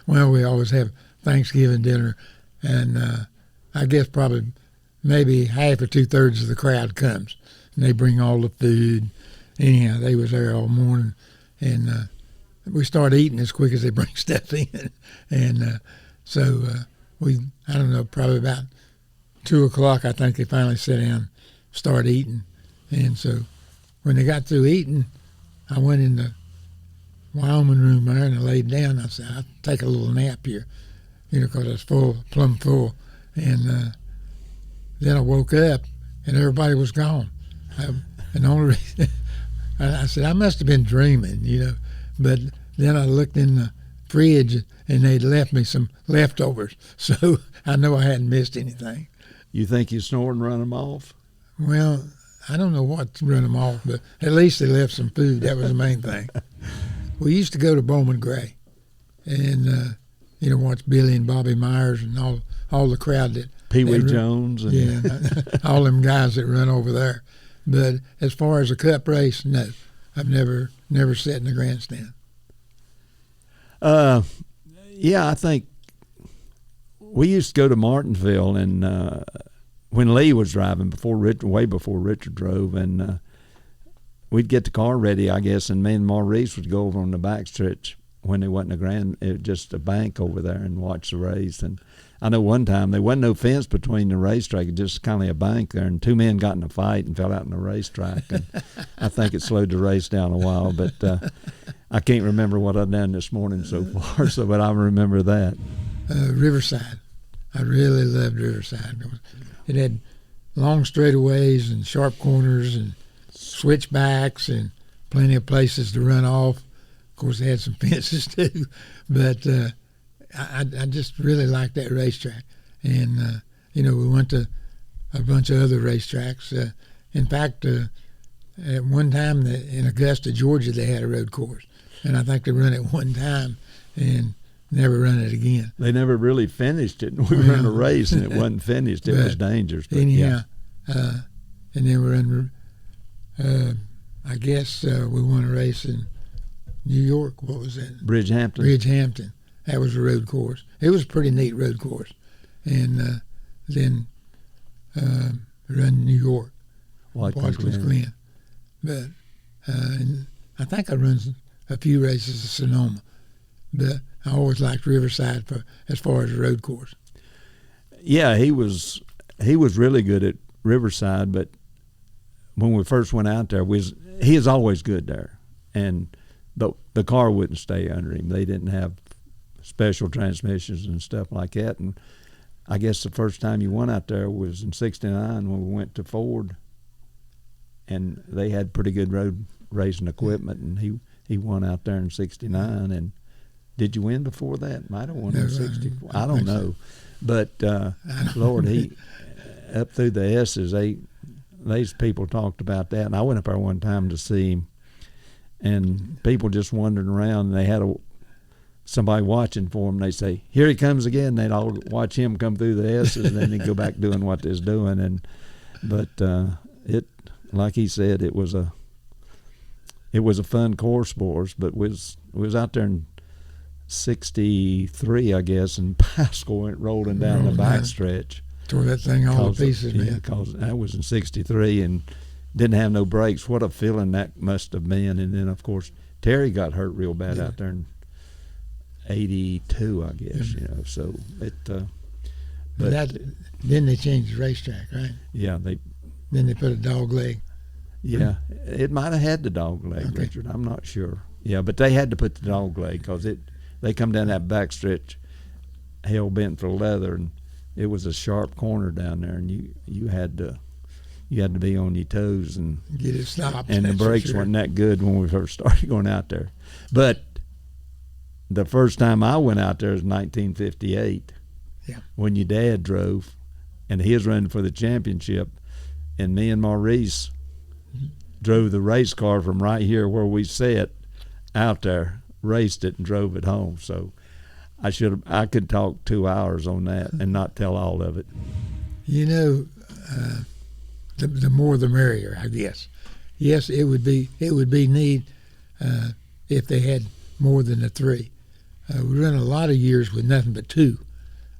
Well, we always have Thanksgiving dinner, and I guess probably maybe half or 2/3 of the crowd comes, and they bring all the food. Anyhow, they was there all morning, and we start eating as quick as they bring stuff in, and so I don't know, probably about 2:00, I think they finally sat down and start eating. And so when they got through eating, I went in the Wyoming room there and I laid down. I said, I'll take a little nap here, because I was plumb full. And then I woke up and everybody was gone. And the only reason, I said, I must have been dreaming, But then I looked in the fridge and they'd left me some leftovers. So I know I hadn't missed anything. You think you snored and run them off? Well, I don't know what to run them off, but at least they left some food. That was the main thing. We used to go to Bowman Gray and, watch Billy and Bobby Myers and all the crowd that Pee Wee Jones. And yeah, all them guys that run over there. But as far as a cup race, no. I've never sat in the grandstand. Yeah, I think we used to go to Martinsville, and when Lee was driving, way before Richard drove, and we'd get the car ready, I guess, and me and Maurice would go over on the backstretch when there wasn't just a bank over there and watch the race. And I know one time there wasn't no fence between the racetrack, just kind of a bank there, and two men got in a fight and fell out in the racetrack. And I think it slowed the race down a while, but I can't remember what I've done this morning so far, but I remember that. Riverside. I really loved Riverside. It had long straightaways and sharp corners and switchbacks and plenty of places to run off. Of course, they had some fences too, but I just really liked that racetrack. And, we went to a bunch of other racetracks. In fact, at one time in Augusta, Georgia, they had a road course. And I think they run it one time and never run it again. They never really finished it. We were in a race and it wasn't finished. It was dangerous. But anyhow, and then we ran, I guess we won a race in New York. What was that? Bridgehampton. That was a road course. It was a pretty neat road course. And then run New York, Watkins Glen. But and I think I run a few races at Sonoma. But I always liked Riverside as far as the road course. Yeah, he was really good at Riverside, but when we first went out there, he is always good there. And the car wouldn't stay under him. They didn't have special transmissions and stuff like that. And I guess the first time you went out there was in '69 when we went to Ford, and they had pretty good road racing equipment, and he won out there in '69. And did you win before that? Might have won in '64. I don't know. But Lord, he up through the S's, these people talked about that, and I went up there one time to see him, and people just wandering around, and they had somebody watching for him. They say, "Here he comes again." They'd all watch him come through the S's, and then he'd go back doing what they's doing. But it, like he said, it was a fun course for us. But we was out there in '63, I guess, and Pascal went rolling down the backstretch. Tore that thing all to pieces, man. Because that was in '63 and didn't have no brakes. What a feeling that must have been. And then, of course, Terry got hurt real bad out there in '82, I guess. So it. But then they changed the racetrack, right? Yeah, Then they put a dog leg. Yeah, it might have had the dog leg, okay. Richard. I'm not sure. Yeah, but they had to put the dog leg because they come down that backstretch, hell bent for leather, and it was a sharp corner down there, and you had to be on your toes and get it stopped. And the brakes weren't that good when we first started going out there. But the first time I went out there was 1958. Yeah. When your dad drove, and he was running for the championship, and me and Maurice drove the race car from right here where we sat out there, raced it, and drove it home. So I could talk 2 hours on that and not tell all of it. The more the merrier, I guess. Yes, it would be neat if they had more than the three, we run a lot of years with nothing but two,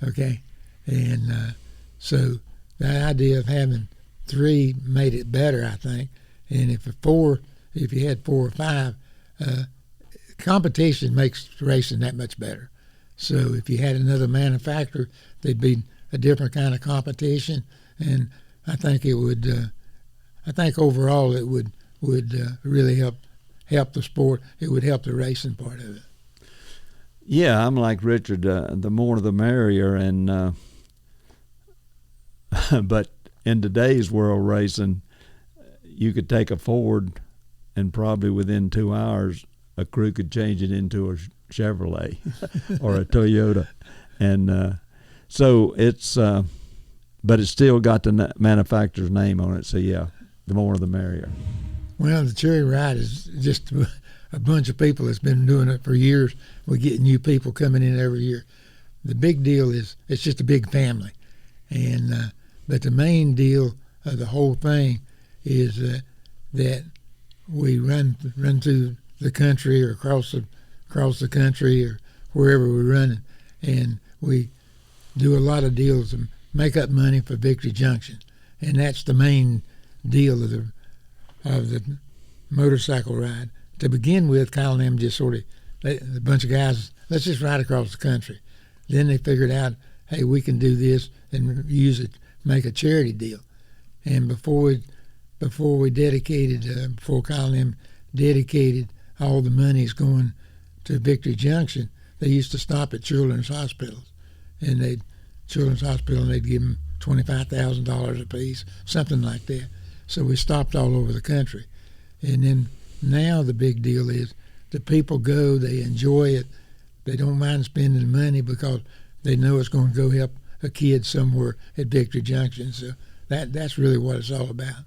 okay? And so the idea of having three made it better, I think. And if you had four or five, competition makes racing that much better. So if you had another manufacturer, there'd be a different kind of competition, and I think it would. I think overall it would really help the sport. It would help the racing part of it. Yeah, I'm like Richard. The more the merrier, and but in today's world racing, you could take a Ford, and probably within 2 hours, a crew could change it into a Chevrolet or a Toyota, and so it's. But it's still got the manufacturer's name on it. So yeah, the more the merrier. Well, the Cherry Ride is just a bunch of people that's been doing it for years. We get new people coming in every year. The big deal is it's just a big family, and but the main deal of the whole thing is that we run through the country or across the country or wherever we're running, and we do a lot of deals and make up money for Victory Junction, and that's the main deal of the motorcycle ride. To begin with, Kyle and them just sort of, a bunch of guys, let's just ride across the country. Then they figured out, hey, we can do this and use it, make a charity deal. And before Kyle and them dedicated all the monies going to Victory Junction, they used to stop at children's hospitals, and they'd give them $25,000 apiece, something like that. So we stopped all over the country. And then now the big deal is the people go, they enjoy it, they don't mind spending the money because they know it's going to go help a kid somewhere at Victory Junction. So that's really what it's all about.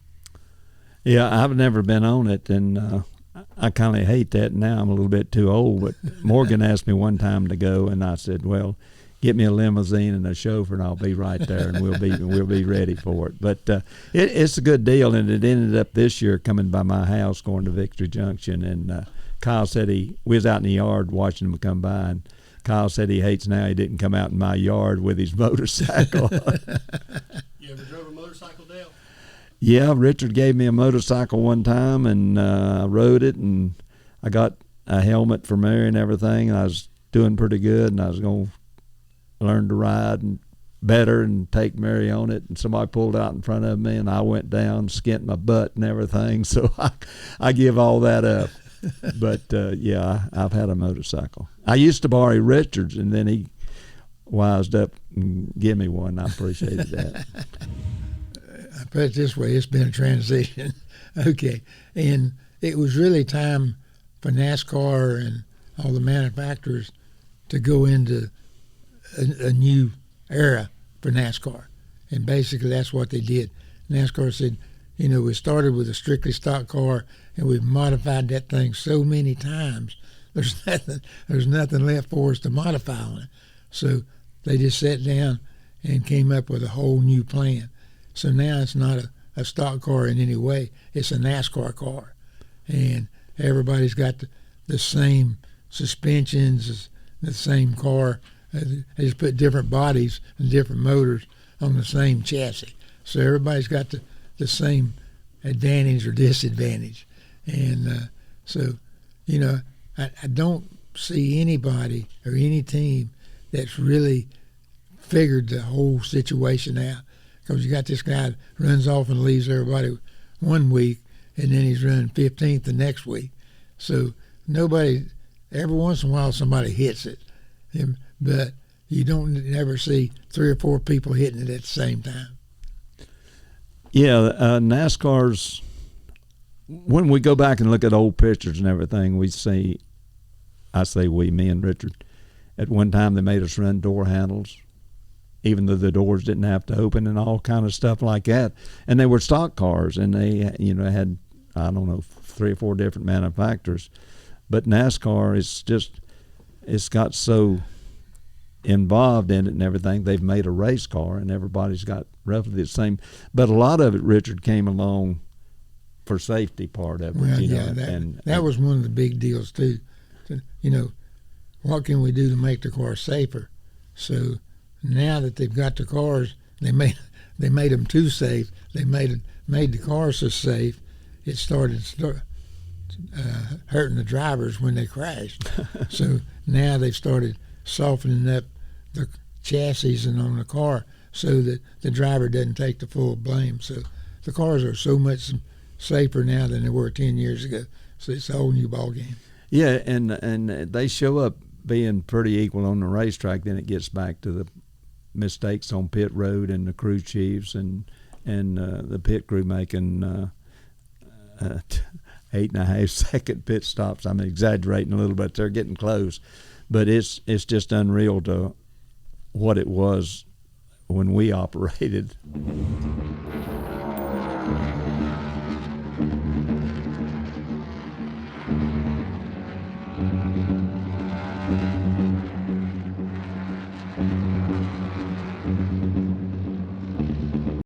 Yeah, I've never been on it, and I kind of hate that now. I'm a little bit too old, but Morgan asked me one time to go, and I said, well, get me a limousine and a chauffeur, and I'll be right there, and we'll be ready for it. But it's a good deal, and it ended up this year coming by my house going to Victory Junction, and Kyle said we was out in the yard watching him come by, and Kyle said he hates now he didn't come out in my yard with his motorcycle. You ever drove a motorcycle, Dale? Yeah, Richard gave me a motorcycle one time, and I rode it, and I got a helmet for Mary and everything, and I was doing pretty good, and I was going to learn to ride and better and take Mary on it, and somebody pulled out in front of me, and I went down, skint my butt and everything, so I give all that up. But, yeah, I've had a motorcycle. I used to borrow Richard's, and then he wised up and gave me one. I appreciated that. I put it this way, it's been a transition. Okay. And it was really time for NASCAR and all the manufacturers to go into a new era for NASCAR. And basically that's what they did. NASCAR said, we started with a strictly stock car, and we've modified that thing so many times. There's nothing left for us to modify on it. So they just sat down and came up with a whole new plan. So now it's not a stock car in any way. It's a NASCAR car. And everybody's got the same suspensions, the same car. They just put different bodies and different motors on the same chassis. So everybody's got the same advantage or disadvantage. And so, I don't see anybody or any team that's really figured the whole situation out. Because you got this guy that runs off and leaves everybody one week, and then he's running 15th the next week. So every once in a while somebody hits it. But you don't ever see 3 or 4 people hitting it at the same time. Yeah, NASCAR's, when we go back and look at old pictures and everything, we see, me and Richard, at one time they made us run door handles, even though the doors didn't have to open and all kind of stuff like that. And they were stock cars, and they, had, 3 or 4 different manufacturers. But NASCAR it's got so involved in it and everything, they've made a race car, and everybody's got roughly the same. But a lot of it, Richard, came along for safety part of it. Well, that was one of the big deals too. what can we do to make the car safer? So now that they've got the cars, they made them too safe. They made the cars so safe, it started hurting the drivers when they crashed. So now they've started softening up the chassis and on the car so that the driver doesn't take the full blame. So the cars are so much safer now than they were 10 years ago. So it's a whole new ball game. Yeah, and they show up being pretty equal on the racetrack. Then it gets back to the mistakes on pit road and the crew chiefs and the pit crew making 8.5-second pit stops. I'm exaggerating a little bit. They're getting close, but it's just unreal to what it was when we operated.